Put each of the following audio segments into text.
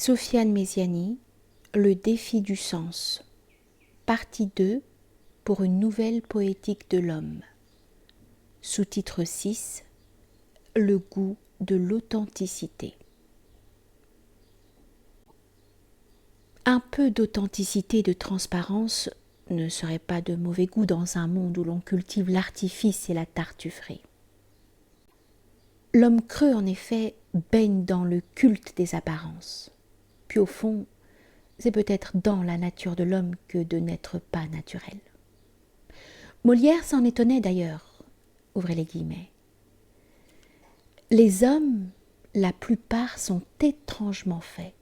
Sofiane Méziani, Le défi du sens. Partie 2 pour une nouvelle poétique de l'homme. Sous-titre 6. Le goût de l'authenticité. Un peu d'authenticité et de transparence ne serait pas de mauvais goût dans un monde où l'on cultive l'artifice et la tartufferie. L'homme creux, en effet, baigne dans le culte des apparences. Puis au fond, c'est peut-être dans la nature de l'homme que de n'être pas naturel. Molière s'en étonnait d'ailleurs, ouvrez les guillemets. Les hommes, la plupart, sont étrangement faits.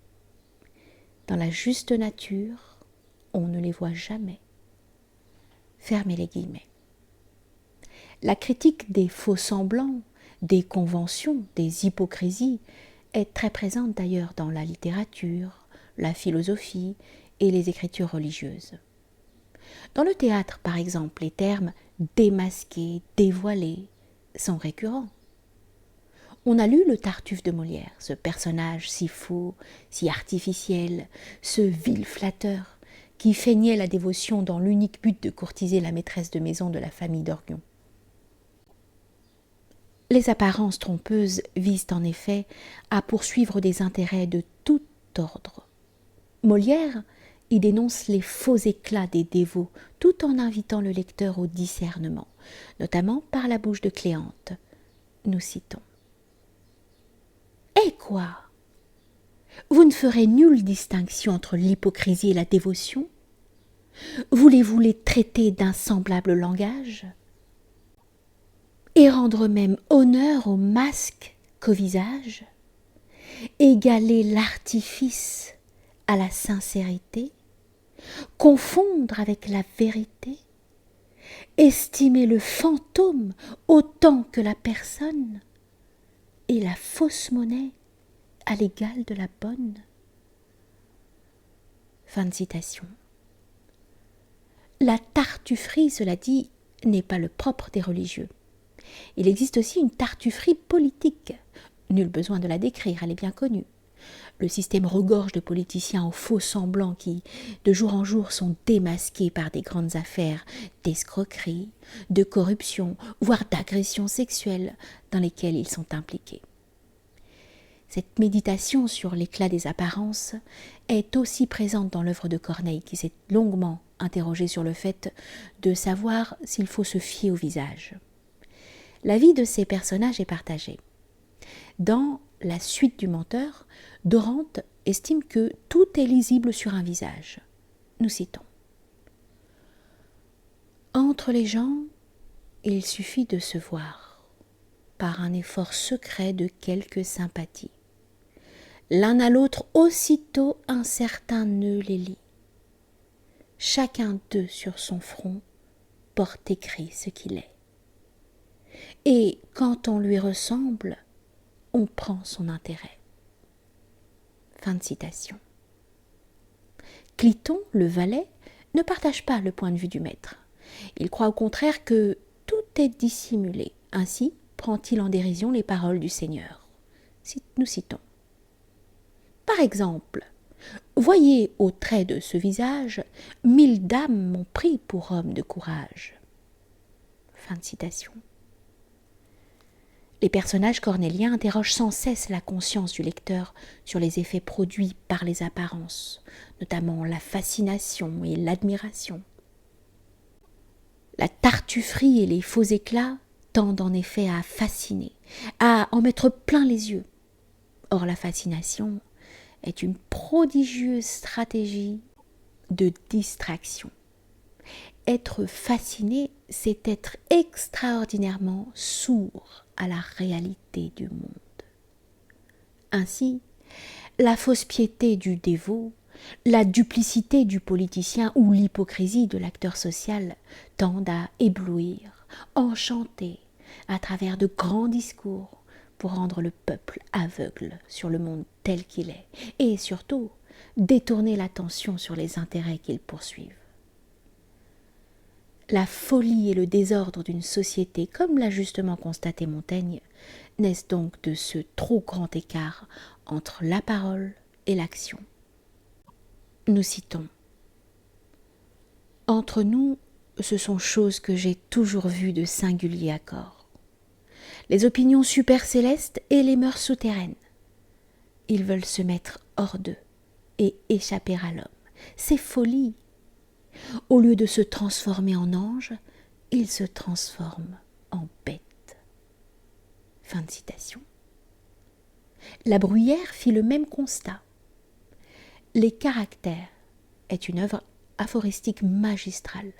Dans la juste nature, on ne les voit jamais. Fermez les guillemets. La critique des faux-semblants, des conventions, des hypocrisies est très présente d'ailleurs dans la littérature, la philosophie et les écritures religieuses. Dans le théâtre, par exemple, les termes démasqué, dévoilé sont récurrents. On a lu le Tartuffe de Molière, ce personnage si faux, si artificiel, ce vil flatteur qui feignait la dévotion dans l'unique but de courtiser la maîtresse de maison de la famille d'Orgion. Les apparences trompeuses visent en effet à poursuivre des intérêts de tout ordre. Molière y dénonce les faux éclats des dévots tout en invitant le lecteur au discernement, notamment par la bouche de Cléante. Nous citons. Eh quoi ? Vous ne ferez nulle distinction entre l'hypocrisie et la dévotion ? Voulez-vous les traiter d'un semblable langage ? Et rendre même honneur au masque qu'au visage ? Égaler l'artifice à la sincérité ? Confondre avec la vérité ? Estimer le fantôme autant que la personne ? Et la fausse monnaie à l'égal de la bonne ? Fin de citation. La tartufferie, cela dit, n'est pas le propre des religieux. Il existe aussi une tartufferie politique. Nul besoin de la décrire, elle est bien connue. Le système regorge de politiciens aux faux semblants qui, de jour en jour, sont démasqués par des grandes affaires d'escroquerie, de corruption, voire d'agression sexuelle dans lesquelles ils sont impliqués. Cette méditation sur l'éclat des apparences est aussi présente dans l'œuvre de Corneille, qui s'est longuement interrogé sur le fait de savoir s'il faut se fier au visage. La vie de ces personnages est partagée. Dans La suite du menteur, Dorante estime que tout est lisible sur un visage. Nous citons. Entre les gens, il suffit de se voir, par un effort secret de quelque sympathie. L'un à l'autre, aussitôt un certain nœud les lie. Chacun d'eux sur son front porte écrit ce qu'il est. Et quand on lui ressemble, on prend son intérêt. Fin de citation. Cliton, le valet, ne partage pas le point de vue du maître. Il croit au contraire que tout est dissimulé. Ainsi prend-il en dérision les paroles du Seigneur. Nous citons. Par exemple, voyez au trait de ce visage, 1000 dames m'ont pris pour homme de courage. Fin de citation. Les personnages cornéliens interrogent sans cesse la conscience du lecteur sur les effets produits par les apparences, notamment la fascination et l'admiration. La tartufferie et les faux éclats tendent en effet à fasciner, à en mettre plein les yeux. Or la fascination est une prodigieuse stratégie de distraction. Être fasciné, c'est être extraordinairement sourd à la réalité du monde. Ainsi, la fausse piété du dévot, la duplicité du politicien ou l'hypocrisie de l'acteur social tendent à éblouir, enchanter, à travers de grands discours, pour rendre le peuple aveugle sur le monde tel qu'il est, et surtout détourner l'attention sur les intérêts qu'ils poursuivent. La folie et le désordre d'une société, comme l'a justement constaté Montaigne, naissent donc de ce trop grand écart entre la parole et l'action. Nous citons : « Entre nous, ce sont choses que j'ai toujours vues de singulier accord. Les opinions supercélestes et les mœurs souterraines. Ils veulent se mettre hors d'eux et échapper à l'homme. C'est folie. Au lieu de se transformer en ange, ils se transforment en bête. » Fin de citation. La Bruyère fit le même constat. Les caractères est une œuvre aphoristique magistrale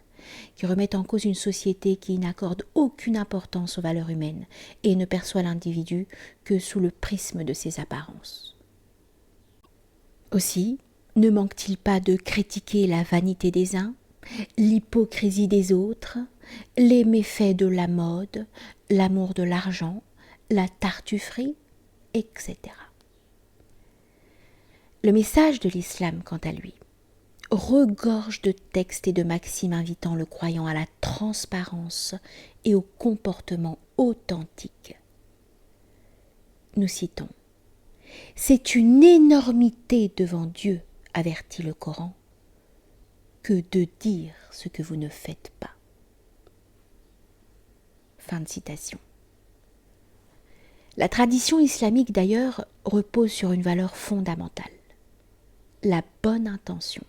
qui remet en cause une société qui n'accorde aucune importance aux valeurs humaines et ne perçoit l'individu que sous le prisme de ses apparences. Aussi, ne manque-t-il pas de critiquer la vanité des uns, l'hypocrisie des autres, les méfaits de la mode, l'amour de l'argent, la tartufferie, etc. Le message de l'islam, quant à lui, regorge de textes et de maximes invitant le croyant à la transparence et au comportement authentique. Nous citons : « C'est une énormité devant Dieu, avertit le Coran, que de dire ce que vous ne faites pas. » Fin de citation. La tradition islamique d'ailleurs repose sur une valeur fondamentale, la bonne intention.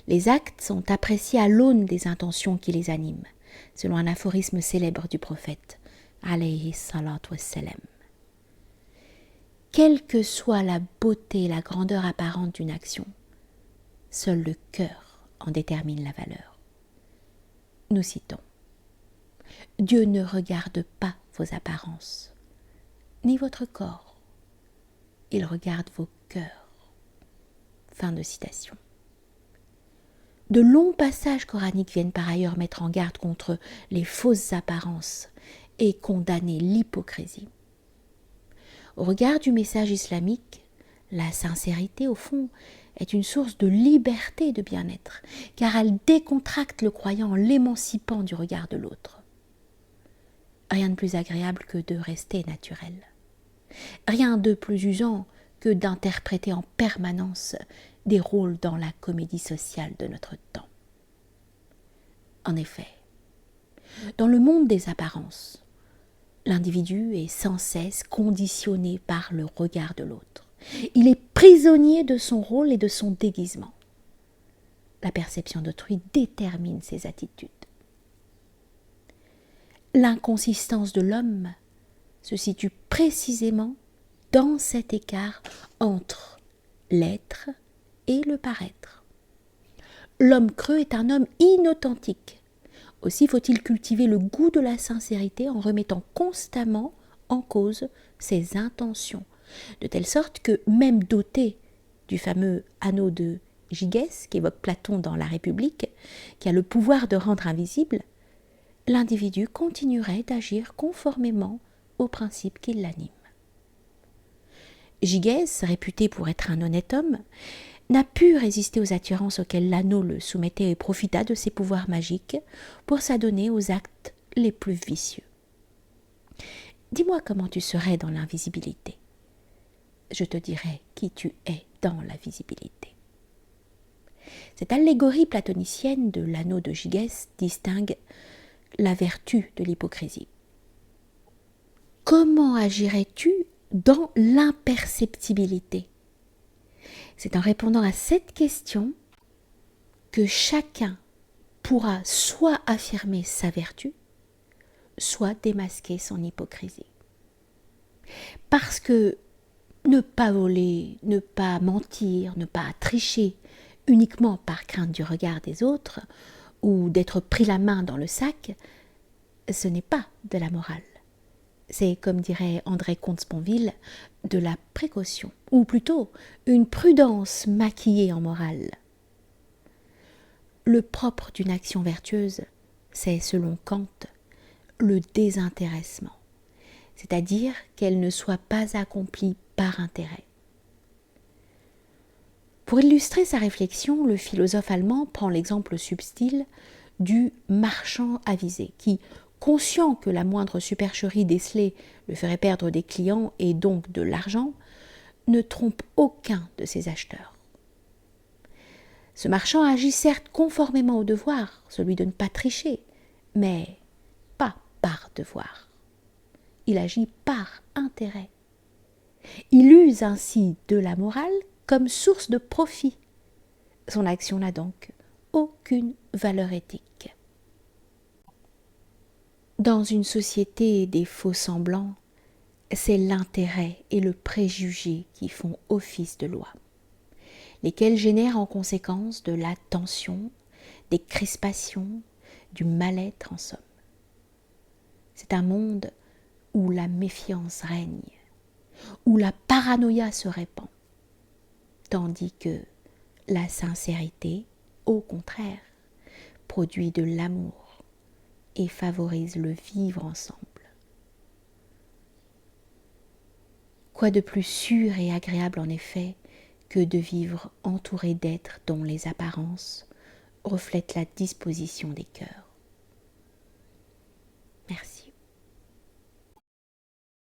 Les actes sont appréciés à l'aune des intentions qui les animent, selon un aphorisme célèbre du prophète, alayhi salatu wassalam. Quelle que soit la beauté et la grandeur apparente d'une action, seul le cœur en détermine la valeur. Nous citons : « Dieu ne regarde pas vos apparences, ni votre corps, il regarde vos cœurs. » Fin de citation. De longs passages coraniques viennent par ailleurs mettre en garde contre les fausses apparences et condamner l'hypocrisie. Au regard du message islamique, la sincérité, au fond, est une source de liberté et de bien-être, car elle décontracte le croyant en l'émancipant du regard de l'autre. Rien de plus agréable que de rester naturel. Rien de plus usant que d'interpréter en permanence des rôles dans la comédie sociale de notre temps. En effet, dans le monde des apparences, l'individu est sans cesse conditionné par le regard de l'autre. Il est prisonnier de son rôle et de son déguisement. La perception d'autrui détermine ses attitudes. L'inconsistance de l'homme se situe précisément dans cet écart entre l'être et le paraître. L'homme creux est un homme inauthentique. Aussi faut-il cultiver le goût de la sincérité en remettant constamment en cause ses intentions, de telle sorte que, même doté du fameux anneau de Gygès qu'évoque Platon dans La République, qui a le pouvoir de rendre invisible, l'individu continuerait d'agir conformément aux principes qui l'animent. Gygès, réputé pour être un honnête homme, n'a pu résister aux attirances auxquelles l'anneau le soumettait et profita de ses pouvoirs magiques pour s'adonner aux actes les plus vicieux. Dis-moi comment tu serais dans l'invisibilité. Je te dirai qui tu es dans la visibilité. Cette allégorie platonicienne de l'anneau de Gygès distingue la vertu de l'hypocrisie. Comment agirais-tu dans l'imperceptibilité ? C'est en répondant à cette question que chacun pourra soit affirmer sa vertu, soit démasquer son hypocrisie. Parce que ne pas voler, ne pas mentir, ne pas tricher uniquement par crainte du regard des autres ou d'être pris la main dans le sac, ce n'est pas de la morale. C'est, comme dirait André Comte-Sponville, de la précaution, ou plutôt une prudence maquillée en morale. Le propre d'une action vertueuse, c'est, selon Kant, le désintéressement, c'est-à-dire qu'elle ne soit pas accomplie par intérêt. Pour illustrer sa réflexion, le philosophe allemand prend l'exemple subtil du marchand avisé qui, conscient que la moindre supercherie décelée le ferait perdre des clients et donc de l'argent, ne trompe aucun de ses acheteurs. Ce marchand agit certes conformément au devoir, celui de ne pas tricher, mais pas par devoir. Il agit par intérêt. Il use ainsi de la morale comme source de profit. Son action n'a donc aucune valeur éthique. Dans une société des faux-semblants, c'est l'intérêt et le préjugé qui font office de loi, lesquels génèrent en conséquence de la tension, des crispations, du mal-être en somme. C'est un monde où la méfiance règne, où la paranoïa se répand, tandis que la sincérité, au contraire, produit de l'amour et favorise le vivre ensemble. Quoi de plus sûr et agréable en effet que de vivre entouré d'êtres dont les apparences reflètent la disposition des cœurs.